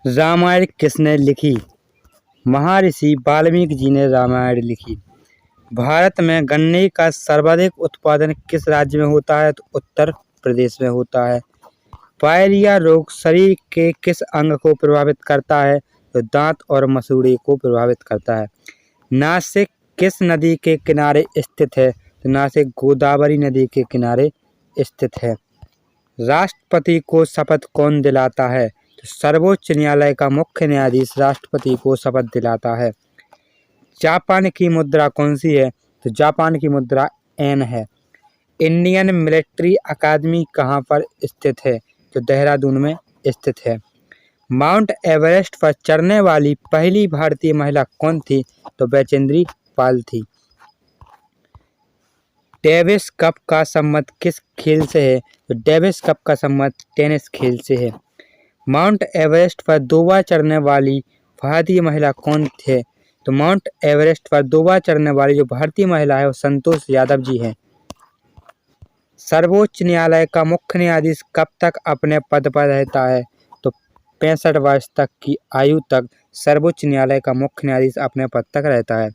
रामायण किसने लिखी? महर्षि वाल्मीकि जी ने रामायण लिखी। भारत में गन्ने का सर्वाधिक उत्पादन किस राज्य में होता है? तो उत्तर प्रदेश में होता है। पायरिया रोग शरीर के किस अंग को प्रभावित करता है? तो दांत और मसूड़े को प्रभावित करता है। नासिक किस नदी के किनारे स्थित है? तो नासिक गोदावरी नदी के किनारे स्थित है। राष्ट्रपति को शपथ कौन दिलाता है? तो सर्वोच्च न्यायालय का मुख्य न्यायाधीश राष्ट्रपति को शपथ दिलाता है। जापान की मुद्रा कौन सी है? तो जापान की मुद्रा येन है। इंडियन मिलिट्री अकादमी कहाँ पर स्थित है? तो देहरादून में स्थित है। माउंट एवरेस्ट पर चढ़ने वाली पहली भारतीय महिला कौन थी? तो बैचेंद्री पाल थी। डेविस कप का संबंध किस खेल से है? तो डेविस कप का संबंध टेनिस खेल से है। माउंट एवरेस्ट पर 2 बार चढ़ने वाली भारतीय महिला कौन थे? तो माउंट एवरेस्ट पर 2 बार चढ़ने वाली जो भारतीय महिला है वो संतोष यादव जी हैं। सर्वोच्च न्यायालय का मुख्य न्यायाधीश कब तक अपने पद पर रहता है? तो 65 वर्ष तक की आयु तक सर्वोच्च न्यायालय का मुख्य न्यायाधीश अपने पद तक रहता है।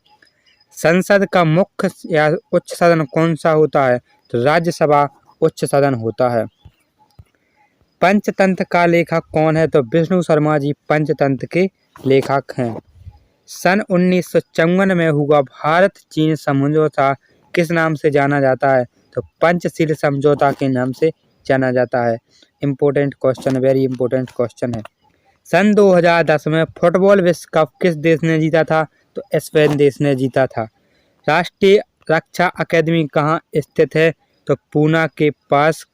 संसद का मुख्य या उच्च सदन कौन सा होता है? तो राज्यसभा उच्च सदन होता है। पंचतंत्र का लेखक कौन है? तो विष्णु शर्मा जी पंचतंत्र के लेखक हैं। सन 1954 में हुआ भारत चीन समझौता किस नाम से जाना जाता है? तो पंचशील समझौता के नाम से जाना जाता है। Important question, very important question है। सन 2010 में फुटबॉल विश्व कप किस देश ने जीता था? तो स्पेन देश ने जीता था। राष्ट्रीय रक्षा अकादमी कहाँ स्थित है? तो पूना के पास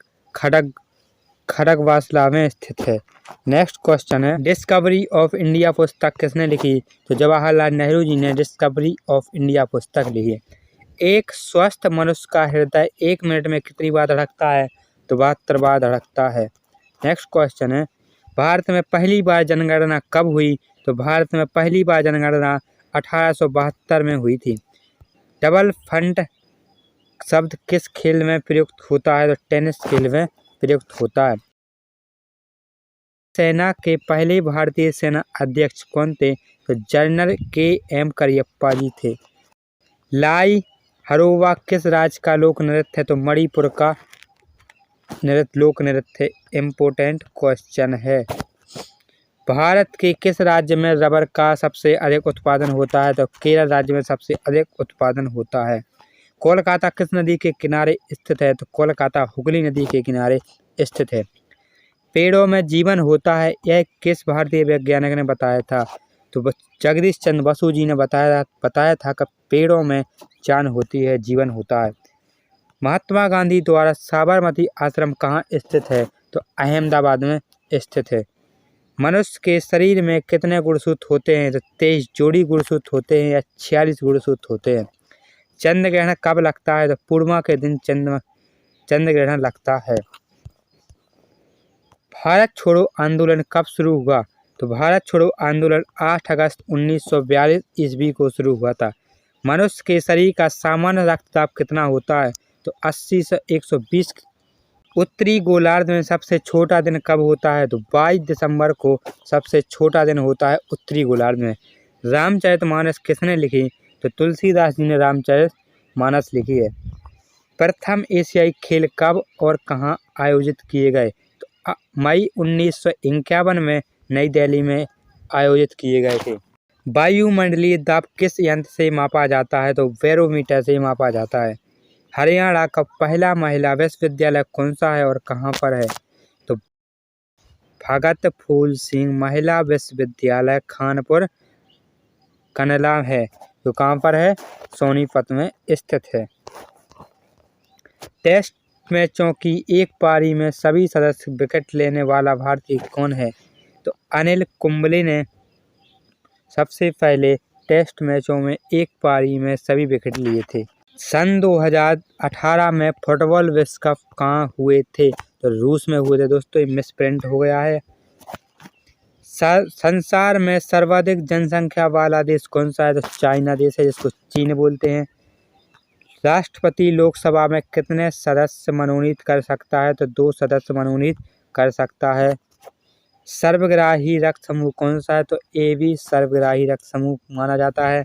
खड़गवासला में स्थित है। नेक्स्ट क्वेश्चन है, डिस्कवरी ऑफ इंडिया पुस्तक किसने लिखी? तो जवाहरलाल नेहरू जी ने डिस्कवरी ऑफ इंडिया पुस्तक लिखी। एक स्वस्थ मनुष्य का हृदय 1 मिनट में कितनी बार धड़कता है? तो 72 बार धड़कता है। नेक्स्ट क्वेश्चन है, भारत में पहली बार जनगणना कब हुई? तो भारत में पहली बार जनगणना 1872 में हुई थी। डबल फंट शब्द किस खेल में प्रयुक्त होता है? तो टेनिस खेल में प्रयुक्त होता है। सेना के पहले भारतीय सेना अध्यक्ष कौन थे? तो जनरल KM करियप्पा जी थे। लाई हरोवा किस राज्य का लोक नृत्य है? तो मणिपुर का लोक नृत्य। इम्पोर्टेंट क्वेश्चन है। भारत के किस राज्य में रबर का सबसे अधिक उत्पादन होता है? तो केरल राज्य में सबसे अधिक उत्पादन होता है। कोलकाता किस नदी के किनारे स्थित है? तो कोलकाता हुगली नदी के किनारे स्थित है। पेड़ों में जीवन होता है, यह किस भारतीय वैज्ञानिक ने बताया था? तो जगदीश चंद्र बसु जी ने बताया था कि पेड़ों में जान होती है, जीवन होता है। महात्मा गांधी द्वारा साबरमती आश्रम कहाँ स्थित है? तो अहमदाबाद में स्थित है। मनुष्य के शरीर में कितने गुणसूत्र होते हैं? तो 23 जोड़ी गुणसूत्र होते हैं या 46 गुणसूत्र होते हैं। चंद्र ग्रहण कब लगता है? तो पूर्णिमा के दिन चंद्र ग्रहण लगता है। भारत छोड़ो आंदोलन कब शुरू हुआ? तो भारत छोड़ो आंदोलन 8 अगस्त 1942 ईस्वी को शुरू हुआ था। मनुष्य के शरीर का सामान्य रक्तचाप कितना होता है? तो 80 से 120। उत्तरी गोलार्ध में सबसे छोटा दिन कब होता है? तो 22 दिसंबर को सबसे छोटा दिन होता है उत्तरी गोलार्ध में। रामचरितमानस किसने लिखी? तो तुलसीदास जी ने रामचरितमानस लिखी है। प्रथम एशियाई खेल कब और कहाँ आयोजित किए गए? तो मई 1951 में नई दिल्ली में आयोजित किए गए थे। वायुमंडलीय दाब किस यंत्र से मापा जाता है? तो बैरोमीटर से मापा जाता है। हरियाणा का पहला महिला विश्वविद्यालय कौन सा है और कहाँ पर है? तो भगत फूल सिंह महिला विश्वविद्यालय खानपुर कंडला है, जो कहाँ पर है? सोनीपत में स्थित है। टेस्ट मैचों की एक पारी में सभी सदस्य विकेट लेने वाला भारतीय कौन है? तो अनिल कुंबले ने सबसे पहले टेस्ट मैचों में एक पारी में सभी विकेट लिए थे। सन 2018 में फुटबॉल विश्व कप कहाँ हुए थे? तो रूस में हुए थे। दोस्तों ये मिसप्रिंट हो गया है। संसार में सर्वाधिक जनसंख्या वाला देश कौन सा है? तो चाइना देश है, जिसको चीन बोलते हैं। राष्ट्रपति लोकसभा में कितने सदस्य मनोनीत कर सकता है? तो 2 सदस्य मनोनीत कर सकता है। सर्वग्राही रक्त समूह कौन सा है? तो ए बी सर्वग्राही रक्त समूह माना जाता है।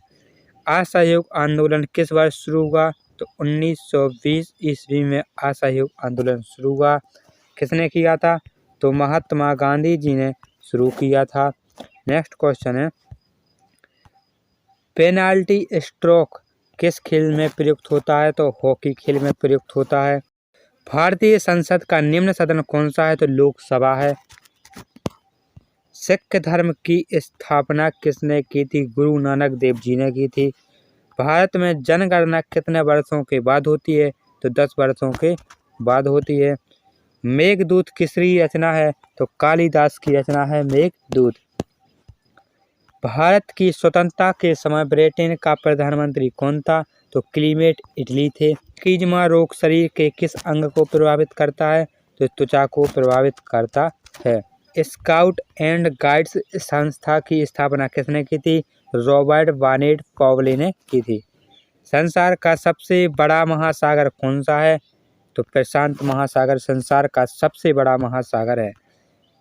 असहयोग आंदोलन किस वर्ष शुरू हुआ? तो 1920 ईस्वी में असहयोग आंदोलन शुरू हुआ। किसने किया था? तो महात्मा गांधी जी ने शुरू किया था। नेक्स्ट क्वेश्चन है, पेनाल्टी स्ट्रोक किस खेल में प्रयुक्त होता है? तो हॉकी खेल में प्रयुक्त होता है। भारतीय संसद का निम्न सदन कौन सा है? तो लोकसभा है। सिख धर्म की स्थापना किसने की थी? गुरु नानक देव जी ने की थी। भारत में जनगणना कितने वर्षों के बाद होती है? तो 10 वर्षों के बाद होती है। मेघदूत किसकी रचना है? तो कालिदास की रचना है मेघदूत। भारत की स्वतंत्रता के समय ब्रिटेन का प्रधानमंत्री कौन था? तो क्लीमेट इटली थे। कीजमा रोग शरीर के किस अंग को प्रभावित करता है? तो त्वचा को प्रभावित करता है। स्काउट एंड गाइड्स संस्था की स्थापना किसने की थी? रॉबर्ट बानेट पॉवले ने की थी। संसार का सबसे बड़ा महासागर कौन सा है? तो प्रशांत महासागर संसार का सबसे बड़ा महासागर है।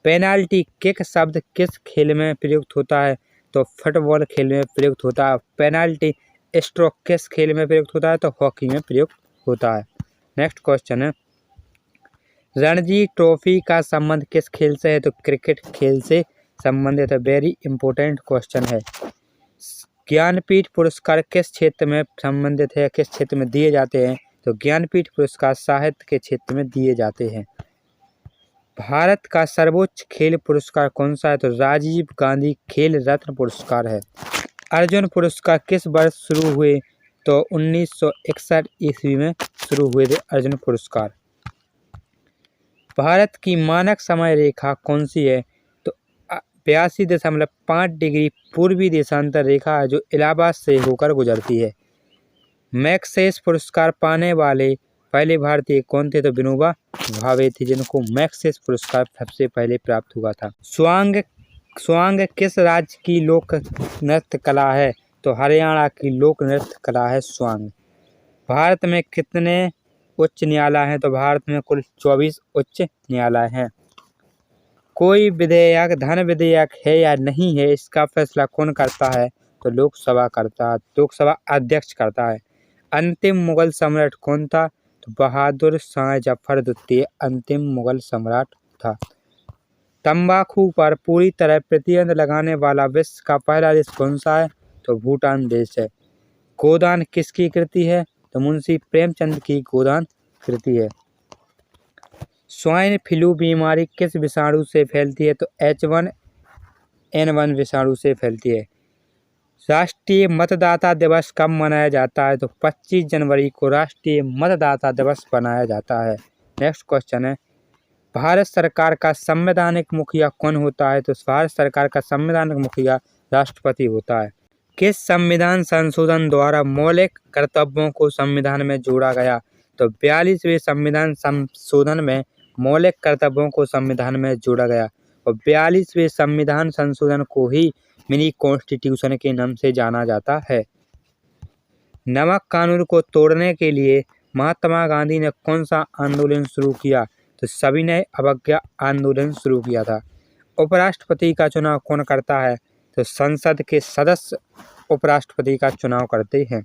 पेनाल्टी किक शब्द किस खेल में प्रयुक्त होता है? तो फुटबॉल खेल में प्रयुक्त होता है। पेनाल्टी स्ट्रोक किस खेल में प्रयुक्त होता है? तो हॉकी में प्रयुक्त होता है। नेक्स्ट क्वेश्चन है, रणजी ट्रॉफी का संबंध किस खेल से है? तो क्रिकेट खेल से संबंधित है। वेरी इंपॉर्टेंट क्वेश्चन है। ज्ञानपीठ पुरस्कार किस क्षेत्र में संबंधित है, किस क्षेत्र में दिए जाते हैं? तो ज्ञानपीठ पुरस्कार साहित्य के क्षेत्र में दिए जाते हैं। भारत का सर्वोच्च खेल पुरस्कार कौन सा है? तो राजीव गांधी खेल रत्न पुरस्कार है। अर्जुन पुरस्कार किस वर्ष शुरू हुए? तो 1961 ईस्वी में शुरू हुए थे अर्जुन पुरस्कार। भारत की मानक समय रेखा कौन सी है? तो 82.5 डिग्री पूर्वी देशांतर रेखा है जो इलाहाबाद से होकर गुजरती है। मैक्सेस पुरस्कार पाने वाले पहले भारतीय कौन थे? तो विनोबा भावे थे जिनको मैक्सेस पुरस्कार सबसे पहले प्राप्त हुआ था। स्वांग किस राज्य की लोक नृत्य कला है? तो हरियाणा की लोक नृत्य कला है स्वांग। भारत में कितने उच्च न्यायालय हैं? तो भारत में कुल 24 उच्च न्यायालय हैं। कोई विधेयक धन विधेयक है या नहीं है, इसका फैसला कौन करता है? तो लोकसभा करता है, लोकसभा अध्यक्ष करता है। अंतिम मुगल सम्राट कौन था? तो बहादुर शाह जफर द्वितीय अंतिम मुगल सम्राट था। तंबाकू पर पूरी तरह प्रतिबंध लगाने वाला विश्व का पहला देश कौन सा है? तो भूटान देश है। गोदान किसकी कृति है? तो मुंशी प्रेमचंद की गोदान कृति है। स्वाइन फ्लू बीमारी किस विषाणु से फैलती है? तो H1N1 विषाणु से फैलती है। राष्ट्रीय मतदाता दिवस कब मनाया जाता है? तो 25 जनवरी को राष्ट्रीय मतदाता दिवस मनाया जाता है। नेक्स्ट क्वेश्चन है, भारत सरकार का संवैधानिक मुखिया कौन होता है? तो भारत सरकार का संवैधानिक मुखिया राष्ट्रपति होता है। किस संविधान संशोधन द्वारा मौलिक कर्तव्यों को संविधान में जोड़ा गया? तो 42वें संविधान संशोधन में मौलिक कर्तव्यों को संविधान में जोड़ा गया और 42वें संविधान संशोधन को ही मिनी कॉन्स्टिट्यूशन के नाम से जाना जाता है। नमक कानून को तोड़ने के लिए महात्मा गांधी ने कौन सा आंदोलन शुरू किया? तो सविनय अवज्ञा आंदोलन शुरू किया था। उपराष्ट्रपति का चुनाव कौन करता है? तो संसद के सदस्य उपराष्ट्रपति का चुनाव करते हैं।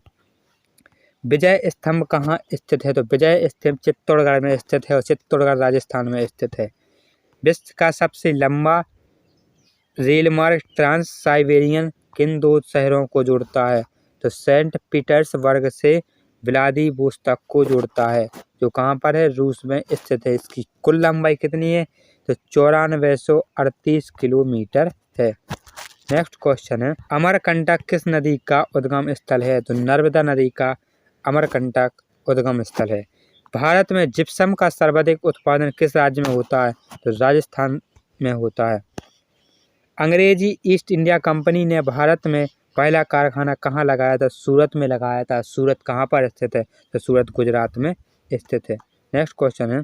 विजय स्तंभ कहाँ स्थित है? तो विजय स्तंभ चित्तौड़गढ़ में स्थित है और चित्तौड़गढ़ राजस्थान में स्थित है। विश्व का सबसे लंबा रेल मार्ग ट्रांस साइबेरियन किन 2 शहरों को जोड़ता है? तो सेंट पीटर्सबर्ग से व्लादिवोस्तोक को जोड़ता है जो कहाँ पर है? रूस में स्थित है। इसकी कुल लंबाई कितनी है? तो 9438 किलोमीटर है। नेक्स्ट क्वेश्चन है, अमरकंटक किस नदी का उद्गम स्थल है? तो नर्मदा नदी का अमरकंटक उद्गम स्थल है। भारत में जिप्सम का सर्वाधिक उत्पादन किस राज्य में होता है? तो राजस्थान में होता है। अंग्रेजी ईस्ट इंडिया कंपनी ने भारत में पहला कारखाना कहाँ लगाया था? सूरत में लगाया था। सूरत कहाँ पर स्थित है? तो सूरत गुजरात में स्थित है। नेक्स्ट क्वेश्चन है,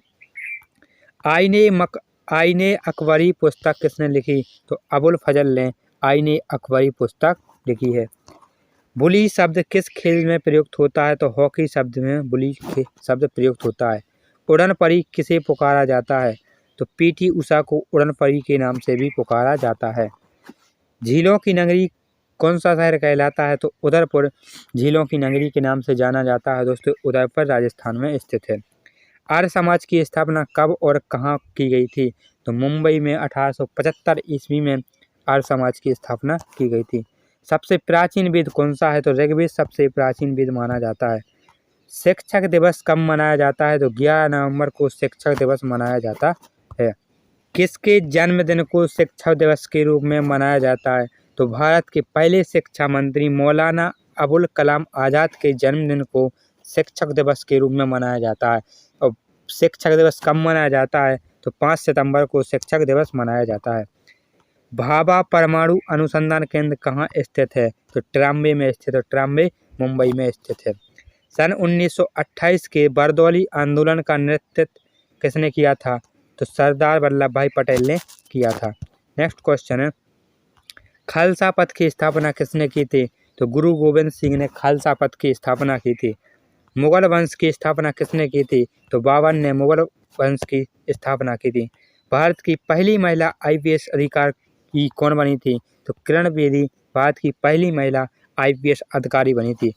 आईने अकबरी पुस्तक किसने लिखी? तो अबुल फजल ने आईने अकबरी पुस्तक लिखी है। बुली शब्द किस खेल में प्रयुक्त होता है? तो हॉकी शब्द में बुली शब्द प्रयुक्त होता है। उड़न परी किसे पुकारा जाता है? तो पीटी उषा को उड़न परी के नाम से भी पुकारा जाता है। झीलों की नगरी कौन सा शहर कहलाता है? तो उदयपुर झीलों की नगरी के नाम से जाना जाता है दोस्तों। उदयपुर राजस्थान में स्थित है। आर्य समाज की स्थापना कब और कहाँ की गई थी? तो मुंबई में 1875 ईस्वी में आर्य समाज की स्थापना की गई थी। सबसे प्राचीन वेद कौन सा है? तो ऋग्वेद सबसे प्राचीन वेद माना जाता है। शिक्षक दिवस कब मनाया जाता है? तो 11 नवंबर को शिक्षक दिवस मनाया जाता है। किसके जन्मदिन को शिक्षक दिवस के रूप में मनाया जाता है? तो भारत के पहले शिक्षा मंत्री मौलाना अबुल कलाम आज़ाद के जन्मदिन को शिक्षक दिवस के रूप में मनाया जाता है। और शिक्षक दिवस कब मनाया जाता है? तो 5 सितंबर को शिक्षक दिवस मनाया जाता है। भाभा परमाणु अनुसंधान केंद्र कहाँ स्थित है? तो ट्राम्बे में स्थित है। ट्राम्बे मुंबई में स्थित है। सन 1928 के बारदौली आंदोलन का नेतृत्व किसने किया था? तो सरदार वल्लभ भाई पटेल ने किया था। नेक्स्ट क्वेश्चन है, खालसा पंथ की स्थापना किसने की थी? तो गुरु गोविंद सिंह ने खालसा पंथ की स्थापना की थी। मुगल वंश की स्थापना किसने की थी? तो बाबर ने मुगल वंश की स्थापना की थी। भारत की पहली महिला IPS अधिकारी कौन बनी थी? तो किरण बेदी भारत की पहली महिला IPS अधिकारी बनी थी।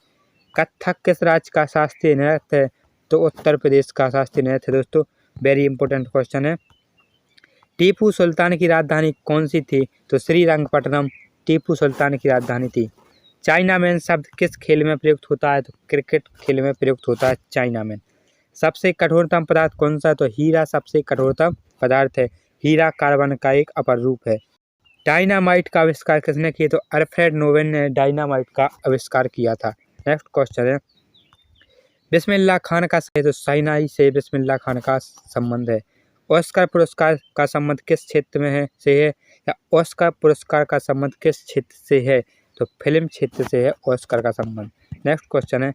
कथक किस राज्य का शास्त्रीय नृत्य है? तो उत्तर प्रदेश का शास्त्रीय नृत्य है दोस्तों। वेरी इंपॉर्टेंट क्वेश्चन है। टीपू सुल्तान की राजधानी कौन सी थी? तो श्रीरंगपट्टनम टीपू सुल्तान की राजधानी थी। चाइना मैन शब्द किस खेल में प्रयुक्त होता है? तो क्रिकेट खेल में प्रयुक्त होता है चाइना मैन। सबसे कठोरतम पदार्थ कौन सा है? तो हीरा सबसे कठोरतम पदार्थ है। हीरा कार्बन का एक अपर रूप है। डायनामाइट का आविष्कार किसने किया? तो अल्फ्रेड नोबेल ने डायनामाइट का आविष्कार किया था। नेक्स्ट क्वेश्चन है, बिस्मिल्लाह खान का तो साइनाई से बिस्मिल्लाह खान का संबंध है। ऑस्कर पुरस्कार का संबंध किस क्षेत्र में से है? या ऑस्कर पुरस्कार का संबंध किस क्षेत्र से है? तो फिल्म क्षेत्र से है ऑस्कर का संबंध। नेक्स्ट क्वेश्चन है,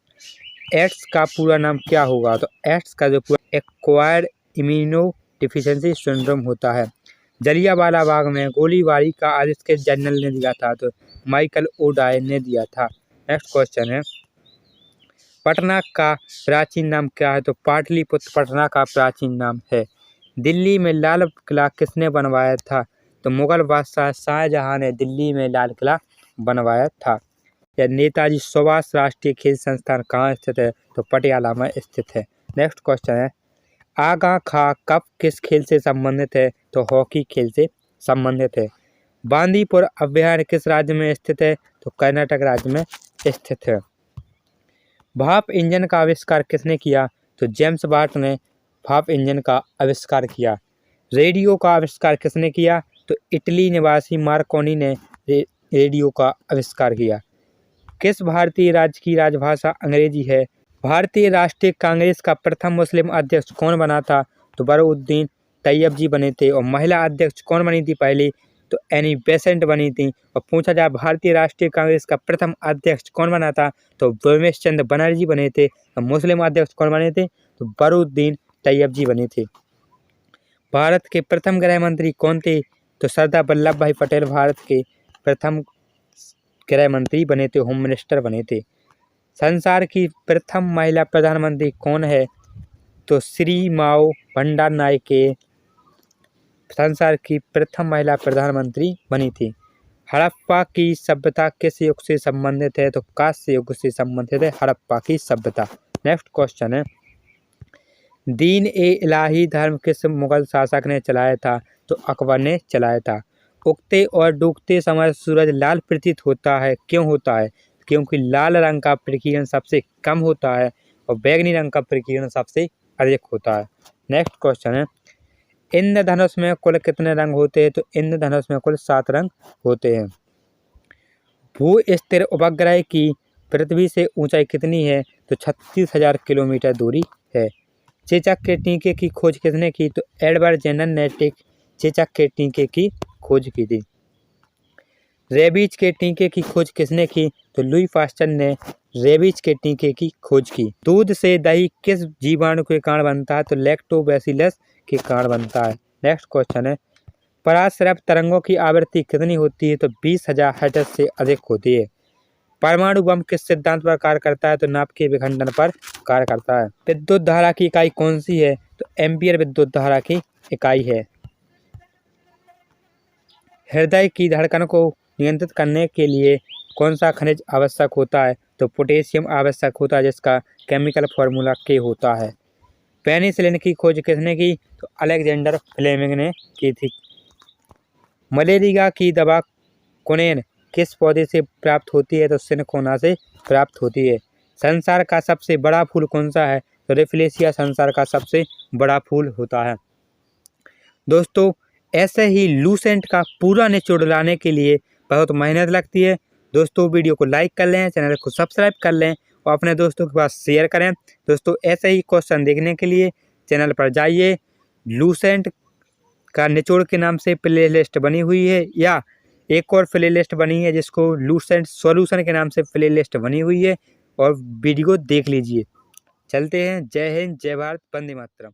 एड्स का पूरा नाम क्या होगा? तो एड्स का जो पूरा एक्वायर्ड इम्यूनो डिफिशियंसी सिंड्रोम होता है। जलियांवाला बाग में गोलीबारी का आदेश किस जनरल ने दिया था? तो माइकल ओडायर ने दिया था। नेक्स्ट क्वेश्चन है, पटना का प्राचीन नाम क्या है? तो पाटलिपुत्र पटना का प्राचीन नाम है। दिल्ली में लाल किला किसने बनवाया था? तो मुगल बादशाह शाहजहां ने दिल्ली में लाल किला बनवाया था। या नेताजी सुभाष राष्ट्रीय खेल संस्थान कहाँ स्थित है? तो पटियाला में स्थित है। नेक्स्ट क्वेश्चन है, आगा खां कप किस खेल से संबंधित है? तो हॉकी खेल से संबंधित है। बांदीपुर अभयारण्य किस राज्य में स्थित है? तो कर्नाटक राज्य में स्थित है। भाप इंजन का आविष्कार किसने किया? तो जेम्स वाट ने भाप इंजन का आविष्कार किया। रेडियो का आविष्कार किसने किया? तो इटली निवासी मार्कोनी ने रेडियो का आविष्कार किया। किस भारतीय राज्य की राजभाषा अंग्रेजी है? भारतीय राष्ट्रीय कांग्रेस का प्रथम मुस्लिम अध्यक्ष कौन बना था? तो बरूउद्दीन तैयब जी बने थे। और महिला अध्यक्ष कौन बनी थी पहली? तो एनी बेसेंट बनी थी। और पूछा जाए भारतीय राष्ट्रीय कांग्रेस का प्रथम अध्यक्ष कौन बना था? तो व्योमेश चंद्र बनर्जी बने थे। और मुस्लिम अध्यक्ष कौन बने थे? तो बरूउद्दीन तैयब जी बने थे। भारत के प्रथम गृह मंत्री कौन थे? तो सरदार वल्लभ भाई पटेल भारत के प्रथम गृह मंत्री बने थे, होम मिनिस्टर बने थे। संसार की प्रथम महिला प्रधानमंत्री कौन है? तो श्री माओ भंडारनायके संसार की प्रथम महिला प्रधानमंत्री बनी थी। हड़प्पा की सभ्यता किस युग से संबंधित है? तो कांस्य युग से संबंधित है हड़प्पा की सभ्यता। नेक्स्ट क्वेश्चन है, दीन ए इलाही धर्म किस मुगल शासक ने चलाया था? तो अकबर ने चलाया था। उगते और डूबते समय सूरज लाल प्रतीत होता है, क्यों होता है? क्योंकि लाल रंग का प्रकीर्णन सबसे कम होता है और बैंगनी रंग का प्रकीर्णन सबसे अधिक होता है। नेक्स्ट क्वेश्चन है, इंद्रधनुष में कुल कितने रंग होते हैं? तो इंद्रधनुष में कुल 7 रंग होते हैं। भू स्थिर उपग्रह की पृथ्वी से ऊंचाई कितनी है? तो 36,000 किलोमीटर दूरी है। चेचक के टीके की खोज किसने की? तो एडवर्ड जेनर ने चेचक के टीके की खोज की थी। रेबीज के टीके की खोज किसने की? तो लुई पास्चर ने रेबीज के टीके की खोज की। दूध से दही किस जीवाणु के कारण बनता है? तो लैक्टोबैसिलस के कारण बनता है। नेक्स्ट क्वेश्चन है, पराश्रय तरंगों की आवृत्ति कितनी होती है? तो 20,000 हर्ट्ज से अधिक होती है। परमाणु बम किस सिद्धांत पर कार्य करता है? तो नाभिक के विखंडन पर कार्य करता है। विद्युत धारा की इकाई कौन सी है? तो एम्पियर विद्युत धारा की इकाई है। हृदय की धड़कन को नियंत्रित करने के लिए कौन सा खनिज आवश्यक होता है? तो पोटेशियम आवश्यक होता है, जिसका केमिकल फार्मूला के होता है। पेनिसिलिन की खोज किसने की? तो अलेक्जेंडर फ्लेमिंग ने की थी। मलेरिया की दवा क्विनोन किस पौधे से प्राप्त होती है? तो सिनकोना से प्राप्त होती है। संसार का सबसे बड़ा फूल कौन सा है? तो रेफलेशिया संसार का सबसे बड़ा फूल होता है। दोस्तों, ऐसे ही लूसेंट का पूरा निचोड़ लाने के लिए बहुत मेहनत लगती है। दोस्तों, वीडियो को लाइक कर लें, चैनल को सब्सक्राइब कर लें और अपने दोस्तों के पास शेयर करें। दोस्तों, ऐसे ही क्वेश्चन देखने के लिए चैनल पर जाइए। लूसेंट का निचोड़ के नाम से प्ले लिस्ट बनी हुई है, या एक और प्ले लिस्ट बनी है जिसको लूसेंट सॉल्यूशन के नाम से प्ले लिस्ट बनी हुई है, और वीडियो देख लीजिए। चलते हैं। जय हिंद, जय भारत, वंदे मातरम।